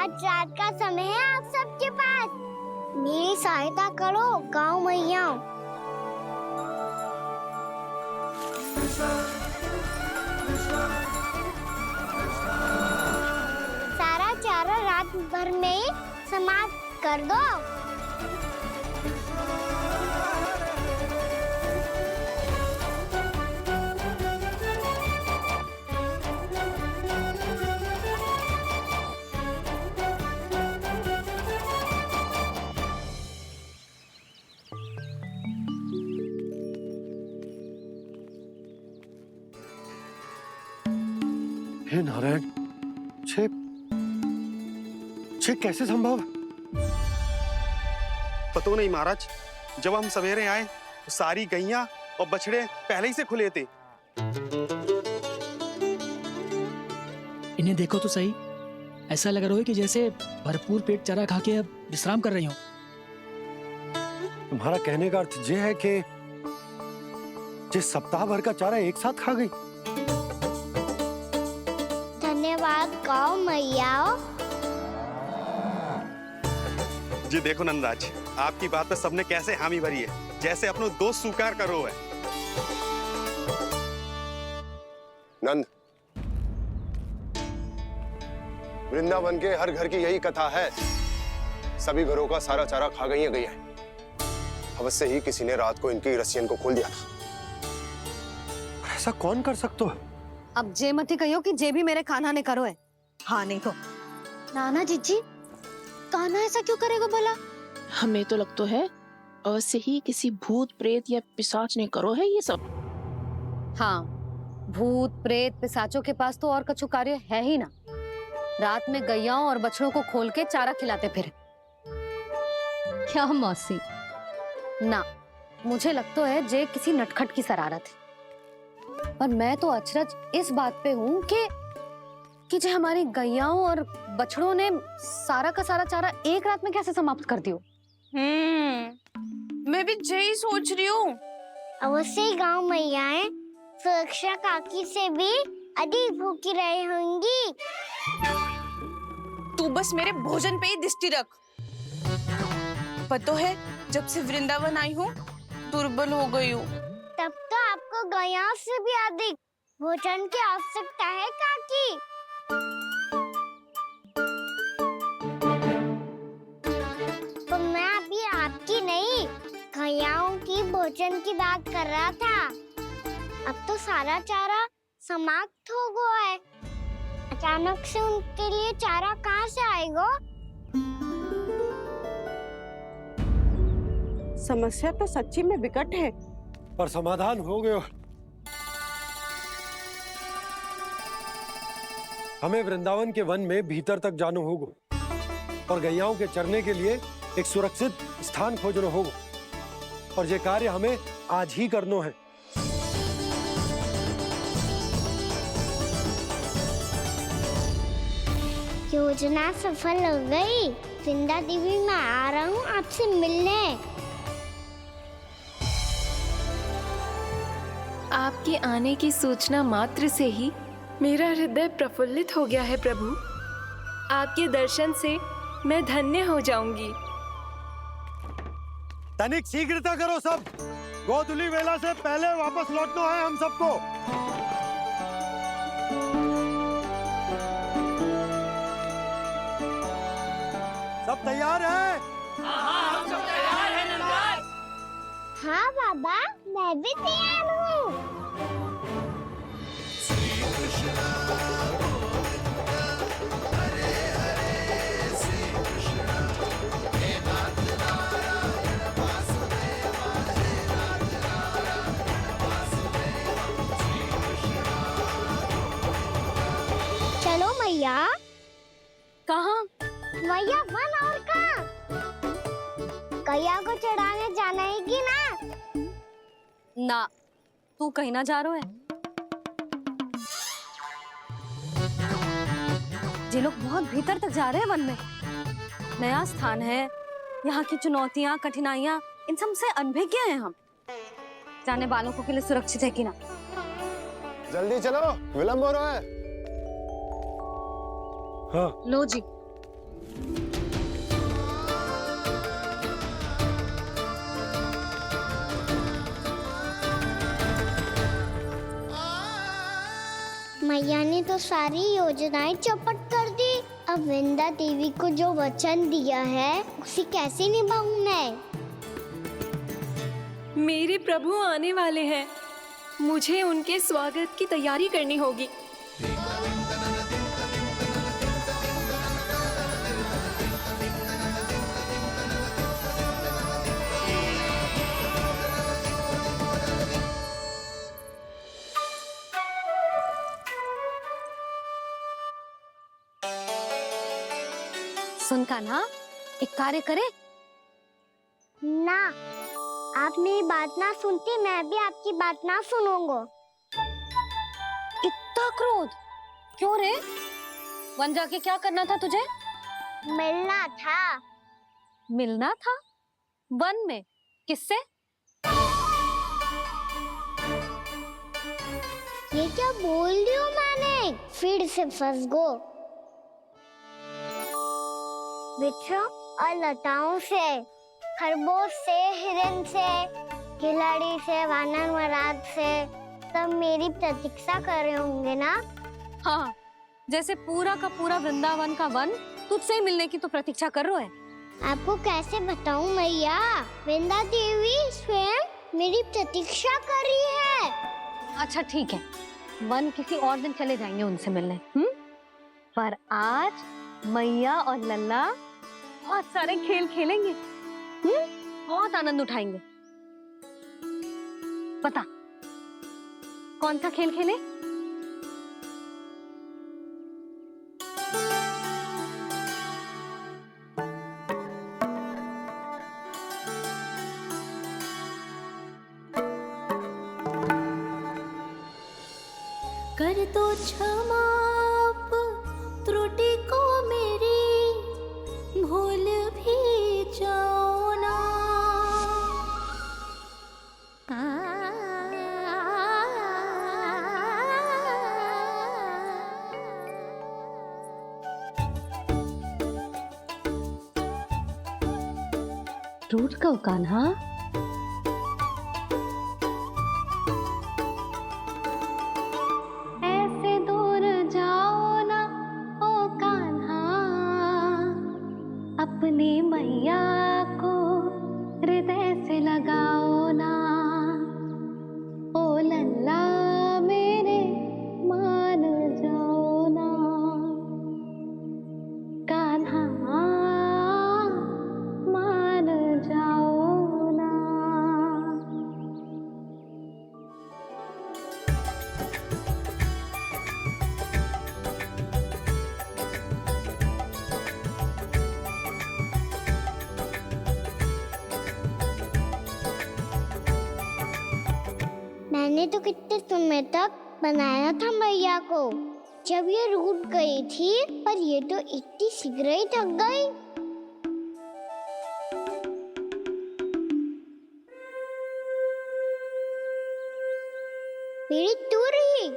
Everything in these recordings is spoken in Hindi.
आज रात का समय है आप सबके पास। मेरी सहायता करो गांव मैया। सारा चारा रात भर में ही समाप्त कर दो। हे नारायण, छे कैसे संभव? पता नहीं महाराज, जब हम सवेरे आए तो सारी गैया और बछड़े पहले ही से खुले थे। इन्हें देखो तो सही, ऐसा लग रहा है कि जैसे भरपूर पेट चारा खा के अब विश्राम कर रही हो। तुम्हारा कहने का अर्थ ये है कि जिस सप्ताह भर का चारा एक साथ खा गई। धन्यवाद गांव मैया। जी देखो नंदराज, आपकी बात पे सबने कैसे हामी भरी है, जैसे अपनो दोस्त स्वीकार करो है। नंद, वृंदावन के हर घर की यही कथा है। सभी घरों का सारा चारा खा गई है गैया। अवश्य ही किसी ने रात को इनकी रस्सियन को खोल दिया था। ऐसा कौन कर सकता है? अब जे मती कहियो कि जे भी मेरे कान्हा ने करो है। हाँ नहीं तो नाना जीजी, कान्हा ऐसा क्यों करेगा भला? हमें तो लगता है अवश्य ही किसी भूत प्रेत या पिशाच ने करो है ये सब। हाँ, भूत प्रेत पिशाचों के पास तो और कछु कार्य है ही ना। रात में गैयाओं और बछड़ों को खोल के चारा खिलाते फिर। क्या मौसी? ना, मुझे लगता है जे किसी नटखट की शरारत है। पर मैं तो अचरज इस बात पे हूँ कि जो हमारी गैयाओं और बछड़ों ने सारा का सारा चारा एक रात में कैसे समाप्त कर दियो। मैं भी यही सोच रही हूँ। अवश्य ही गांव मैयाएं सुरक्षा काकी से भी अधिक भूखी रही होंगी। तू बस मेरे भोजन पे ही दृष्टि रख। पता है, जब से वृंदावन आई हूँ दुर्बल हो गई हूँ। तब तो आपको गैयाओं से भी अधिक भोजन की आवश्यकता है काकी। तो मैं अभी आपकी नहीं, गैयाओं की भोजन की बात कर रहा था। अब तो सारा चारा समाप्त हो गया है। अचानक से उनके लिए चारा कहाँ से आएगा? समस्या तो सच्ची में विकट है, पर समाधान हो गयो। हमें वृंदावन के वन में भीतर तक जाना होगा और गैयाओं के चरने के लिए एक सुरक्षित स्थान खोजना होगा, और ये कार्य हमें आज ही करना है। योजना सफल हो गई। वृंदा देवी, मैं आ रहा हूँ आपसे मिलने। आपके आने की सूचना मात्र से ही मेरा हृदय प्रफुल्लित हो गया है प्रभु। आपके दर्शन से मैं धन्य हो जाऊंगी। तनिक शीघ्रता करो सब, गोधुली वेला से पहले वापस लौटना है हम सबको। सब तैयार है? हाँ, हम सब तैयार हैं नंदराज। हाँ बाबा, मैं भी तैयार हूँ। चलो मैया। कहाँ? मैया वन और कहाँ? गैया को चढ़ाने जाना है कि ना? ना, तू कहीं ना जा रहा है। ये लोग बहुत भीतर तक जा रहे हैं वन में। नया स्थान है, यहाँ की चुनौतियाँ, कठिनाइयाँ, इन सब से अनभिज्ञ हैं हम। जाने वालों के लिए सुरक्षित है कि ना? जल्दी चलो, विलंब हो रहा है। हाँ। लो जी। मैया ने तो सारी योजनाएं चौपट कर दी। अब वृंदा देवी को जो वचन दिया है उसे कैसे निभाऊं मैं? मेरे प्रभु आने वाले हैं, मुझे उनके स्वागत की तैयारी करनी होगी। सुन कान्हा, एक कार्य करे। ना, आप मेरी बात ना सुनती, मैं भी आपकी बात ना सुनूंगा। इतना क्रोध क्यों रे? वन जाके क्या करना था तुझे? मिलना था। मिलना था? वन में? किससे? ये क्या बोल रही हूँ मैंने? फिर से फंस गो। वृक्षों और लताओं से, खरगोश से, हिरन से, खिलाड़ी से, वानर महाराज से, सब मेरी प्रतीक्षा कर रहे होंगे ना? हाँ, जैसे पूरा का पूरा वृंदावन का वन तुझसे ही मिलने की तो प्रतीक्षा कर रहा है। आपको कैसे बताऊं मैया? वृंदा देवी स्वयं मेरी प्रतीक्षा कर रही है। अच्छा ठीक है, वन किसी और दिन चले जाएंगे उनसे मिलने। पर आज मैया और लल्ला बहुत सारे खेल खेलेंगे। बहुत आनंद उठाएंगे। पता कौन सा खेल खेले? कर दो क्षमा त्रुटि को मेरी, भूल भी जाओ ना। टूट गो कान्हा। ऐसे दूर जाओ ना ओ कान्हा, अपनी मैया को हृदय से लगाओ ना। ओ लल्ला मेरे मान जाओ ना, कान्हा मान जाओ ना। मैंने तो कितने समय तक बनाया था मैया को, जब ये रूठ गई थी, पर ये तो इतनी शीघ्र ही थक गई। मेरी दूर ही।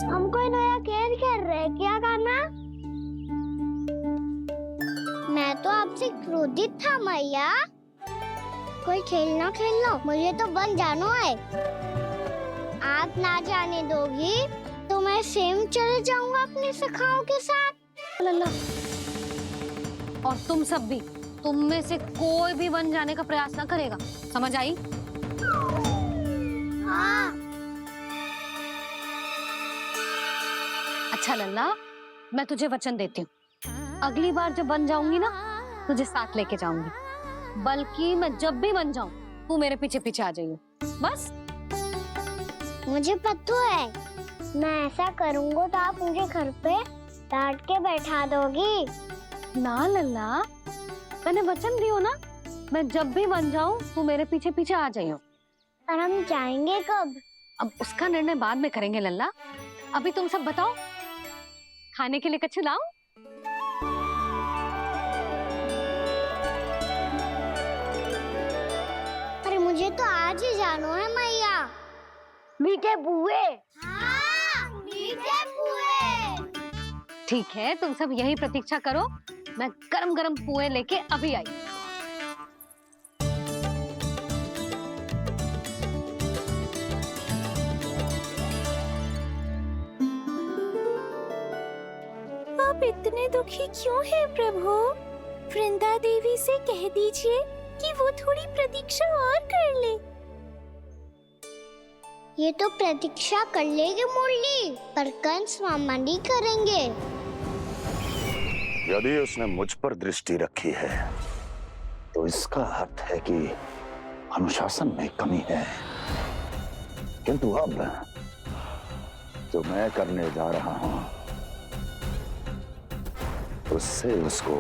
हम कोई नया खेल खेल रहे हैं क्या करना? मैं तो आपसे क्रोधित था मैया। कोई खेलना खेलना, मुझे तो बन जानो है। आप ना जाने दोगी तो मैं स्वयं चले जाऊंगा अपने सखाओं के साथ। लल्ला और तुम सब भी, तुम में से कोई भी वन जाने का प्रयास ना करेगा, समझ आई? हाँ। अच्छा लल्ला, मैं तुझे वचन देती हूँ, अगली बार जब बन जाऊंगी ना, तुझे साथ लेके जाऊंगी। बल्कि मैं जब भी बन जाऊं, तू मेरे पीछे पीछे आ जाइए, बस। मुझे पता है, मैं ऐसा करूंगा तो आप मुझे घर पे डांट के बैठा दोगी। ना लल्ला, मैंने वचन दियो ना, मैं जब भी बन जाऊं, तू मेरे पीछे पीछे आ जाइयो। पर हम जाएंगे कब? अब उसका निर्णय बाद में करेंगे लल्ला। अभी तुम सब बताओ, खाने के लिए कुछ लाऊं? अरे मुझे तो आज ही जाना है मैया। मीठे बुए। हाँ, मीठे बुए। ठीक है, तुम सब यही प्रतीक्षा करो, मैं गरम गरम पुए लेके अभी आई। आप इतने दुखी क्यों हैं प्रभु? वृंदा देवी से कह दीजिए कि वो थोड़ी प्रतीक्षा और कर ले। ये तो प्रतीक्षा कर लेगी मुरली, पर कंस मामा नहीं करेंगे। यदि उसने मुझ पर दृष्टि रखी है, तो इसका अर्थ है कि अनुशासन में कमी है। किंतु अब जो मैं करने जा रहा हूं, उससे उसको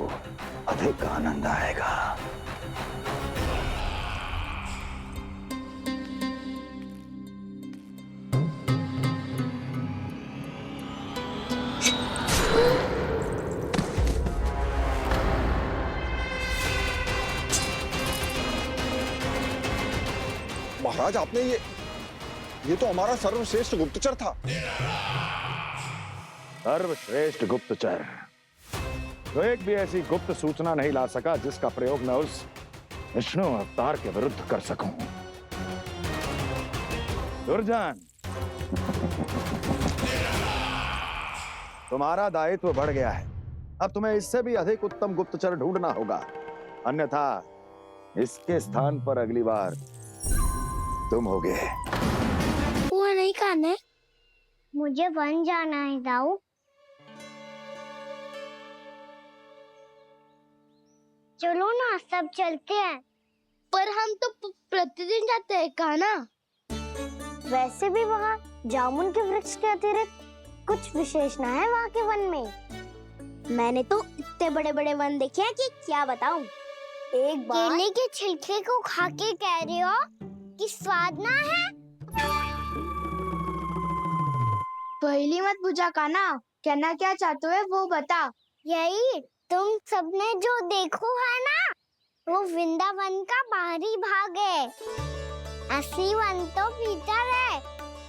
अधिक आनंद आएगा। महाराज, आपने ये तो हमारा सर्वश्रेष्ठ गुप्तचर था। सर्वश्रेष्ठ गुप्तचर, तो एक भी ऐसी गुप्त सूचना नहीं ला सका जिसका प्रयोग मैं उस विष्णु अवतार के विरुद्ध कर सकूं। दुर्जन, तुम्हारा दायित्व बढ़ गया है। अब तुम्हें इससे भी अधिक उत्तम गुप्तचर ढूंढना होगा, अन्यथा इसके स्थान पर अगली बार तुम होगे। वो नहीं खाने, मुझे वन जाना है दाऊ। चलो ना, सब चलते हैं। पर हम तो प्रतिदिन जाते हैं कान्हा। वैसे भी वहाँ जामुन के वृक्ष के अतिरिक्त कुछ विशेष ना है वहाँ के वन में। मैंने तो इतने बड़े बड़े वन देखे हैं कि क्या बताऊं। एक बार केले के छिलके को खा के कह रहे हो कि स्वाद ना है? पहली मत पूछा कान्हा, कहना क्या चाहते हो वो बता। यही तुम सबने जो देखो है ना, वो वृंदावन का बाहरी भाग है। असली वन तो भीतर है,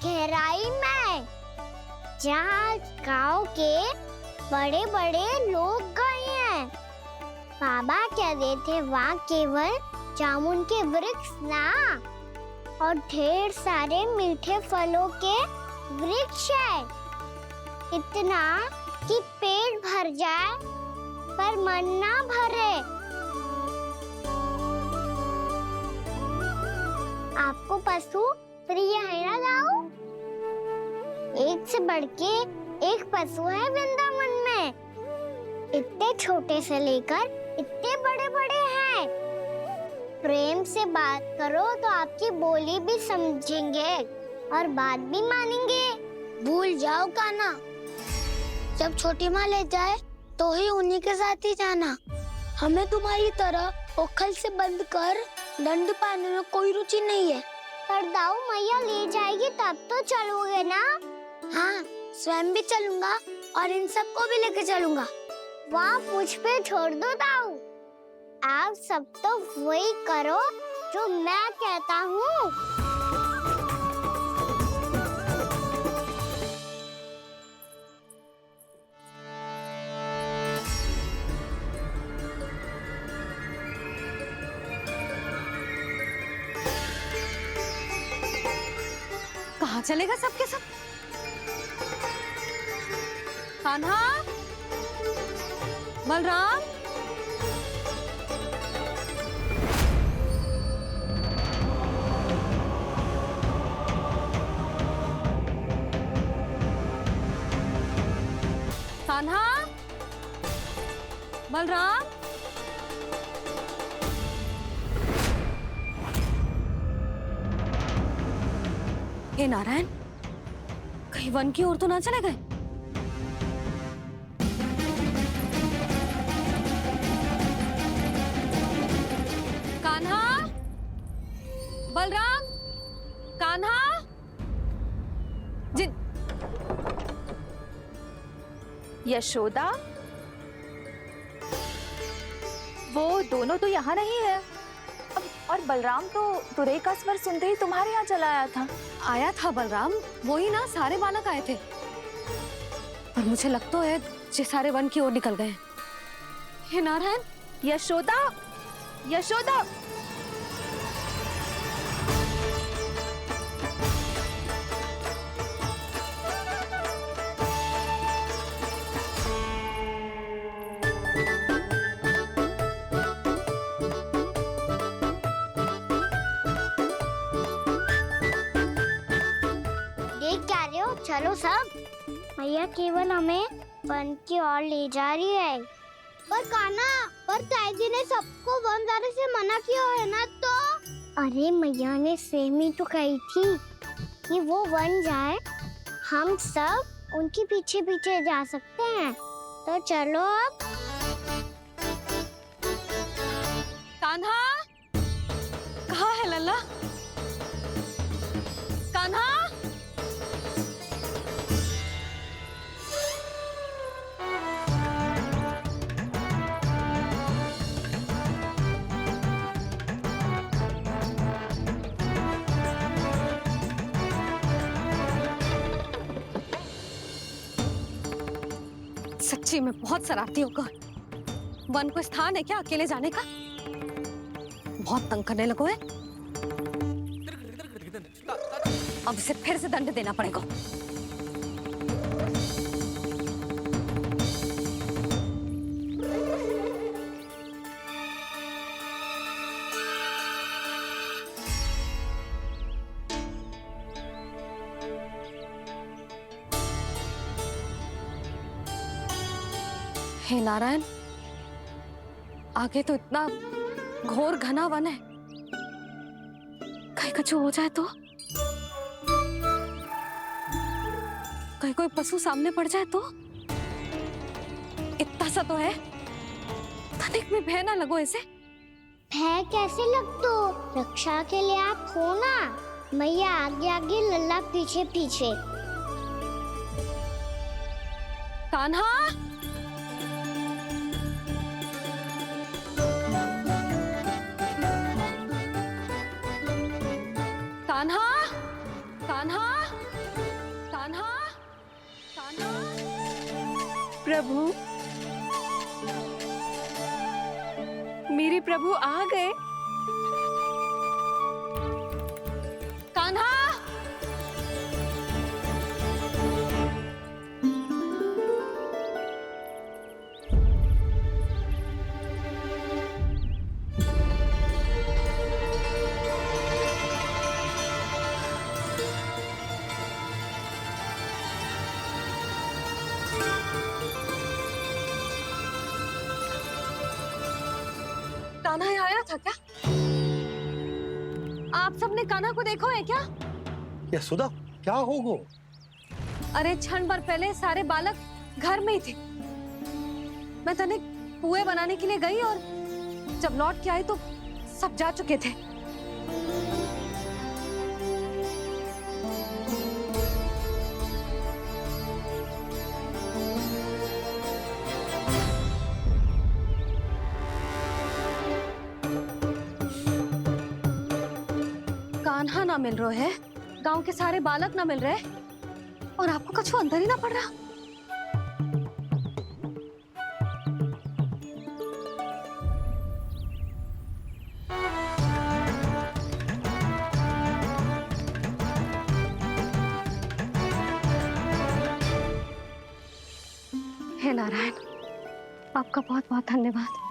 गहराई में, जहाँ गांव के बड़े बड़े लोग गए हैं। बाबा कह रहे थे वहाँ केवल जामुन के वृक्ष ना, और ढेर सारे मीठे फलों के वृक्ष है। इतना कि पेट भर जाए पर मन ना भरे। आपको पशु प्रिय है ना दाऊ? एक से बढ़ के एक पशु है वृंदावन में। इतने छोटे से लेकर इतने बड़े बड़े हैं। प्रेम से बात करो तो आपकी बोली भी समझेंगे और बात भी मानेंगे। भूल जाओ कान्हा, जब छोटी माँ ले जाए तो ही उन्हीं के साथ ही जाना। हमें तुम्हारी तरह ओखल से बंद कर दंड पाने में कोई रुचि नहीं है। पर दाऊ मैया ले जाएगी तब तो चलोगे ना? हाँ, स्वयं भी चलूंगा और इन सबको भी लेके चलूंगा। वाह, मुझ पे छोड़ दो दाऊ। आप सब तो वही करो जो मैं कहता हूँ। कहाँ चलेगा सबके सब? कान्हा, बलराम, बलराम, हे नारायण, कहीं वन की ओर तो ना चले गए? कान्हा, बलराम, कान्हा, जिन यशोदा, वो दोनों तो यहाँ नहीं है। और बलराम तो तुरई का स्वर सुनते ही तुम्हारे यहाँ चला आया था। आया था बलराम, वही ना सारे बालक आए थे। पर मुझे लग तो है जे सारे वन की ओर निकल गए। हे नारायण, यशोदा, यशोदा, चलो सब, मैया केवल हमें वन की ओर ले जा रही है। पर कान्हा, पर ताईजी ने सबको वन जाने से मना किया है ना तो? अरे मैया ने सेम ही तो कही थी कि वो वन जाए, हम सब उनके पीछे पीछे जा सकते हैं। तो चलो अब। कान्हा, कहाँ है लल्ला? कान्हा, सच्ची में बहुत शरारती होकर। वन को स्थान है क्या अकेले जाने का? बहुत तंग करने लगो है। अब इसे फिर से दंड देना पड़ेगा। हे नारायण, आगे तो इतना घोर घना वन है, कहीं कुछ हो जाए तो? कहीं कोई पशु सामने पड़ जाए तो? इतना सा तो है, तनिक में भय ना लगो इसे। भय कैसे लग तो? रक्षा के लिए आप हो ना। मैया आगे आगे, लल्ला पीछे पीछे। कान्हा, कान्हा, कान्हा, कान्हा, कान्हा। प्रभु, मेरे प्रभु आ गए। कान्हा, कान्हा यहाँ आया था क्या? आप सबने कान्हा को देखो है क्या? यशोदा, क्या होगो? अरे क्षण भर पहले सारे बालक घर में ही थे। मैं तनिक पुए बनाने के लिए गई और जब लौट के आई तो सब जा चुके थे। कान्हा ना मिल रहे है, गांव के सारे बालक ना मिल रहे, और आपको कछु अंदर ही ना पड़ रहा। हे नारायण, आपका बहुत बहुत धन्यवाद।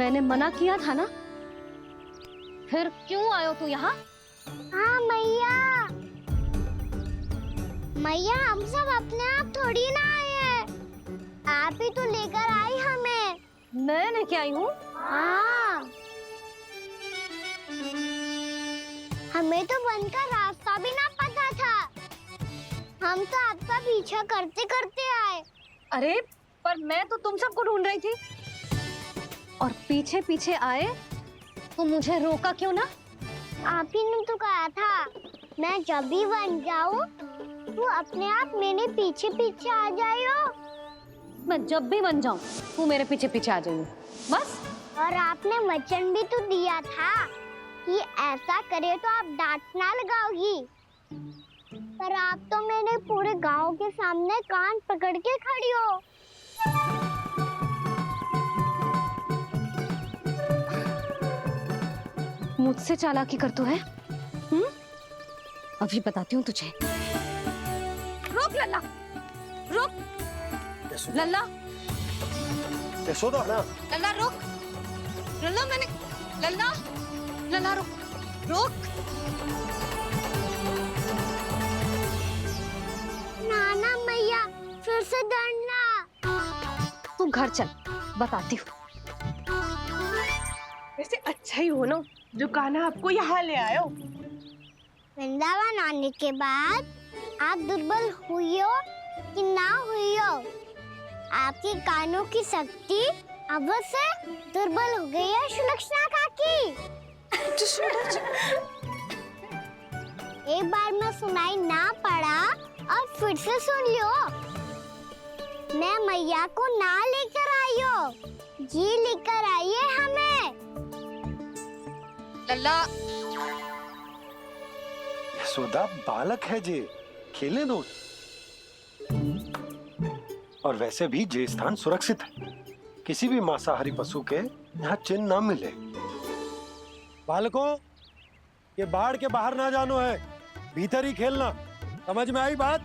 मैंने मना किया था ना, फिर क्यों आयो तू यहाँ? हाँ मैया, मैया हम सब अपने आप थोड़ी ना आए हैं, आप ही तो लेकर आई हमें। मैं लेके आई हूँ? हाँ, हमें तो वन का रास्ता भी ना पता था, हम तो आपका पीछा करते करते आए। अरे पर मैं तो तुम सबको ढूंढ रही थी, और पीछे पीछे आए तो मुझे रोका क्यों ना? आप ही ने तो कहा था मैं जब भी बन जाऊं तू अपने आप मेरे पीछे पीछे आ जाइयो। मैं जब भी बन जाऊं तू मेरे पीछे पीछे आ जाइयो, बस। और आपने वचन भी तो दिया था कि ऐसा करे तो आप डांट ना लगाओगी, पर आप तो मेरे पूरे गांव के सामने कान पकड़ के खड़ी हो। मुझसे चालाकी कर तू है? अभी बताती हूँ तुझे। रुक लल्ला, रुक लल्ला, यशोदा ना, लल्ला रुक, लल्ला मैंने, लल्ला, लल्ला रुक, रुक। नाना मैया फिर से डरना। तू घर चल, बताती हूँ। वैसे अच्छा ही हो ना जो कान्हा आपको यहाँ ले आयो। वृंदावन आने के बाद आप दुर्बल हुई हो कि ना हुई हो, आपके कानों की शक्ति अब से दुर्बल हो गई है सुलक्षणा काकी। एक बार में सुनाई ना पड़ा और फिर से सुन लो। मैं मैया को ना लेकर आई हो, जी लेकर आई है हमें। लल्ला, यशोदा बालक है जे, खेले दो। और वैसे भी जे स्थान सुरक्षित है, किसी भी मांसाहारी पशु के यहाँ चिन्ह ना मिले। बालकों, ये बाढ़ के बाहर ना जानो है, भीतर ही खेलना। समझ में आई बात?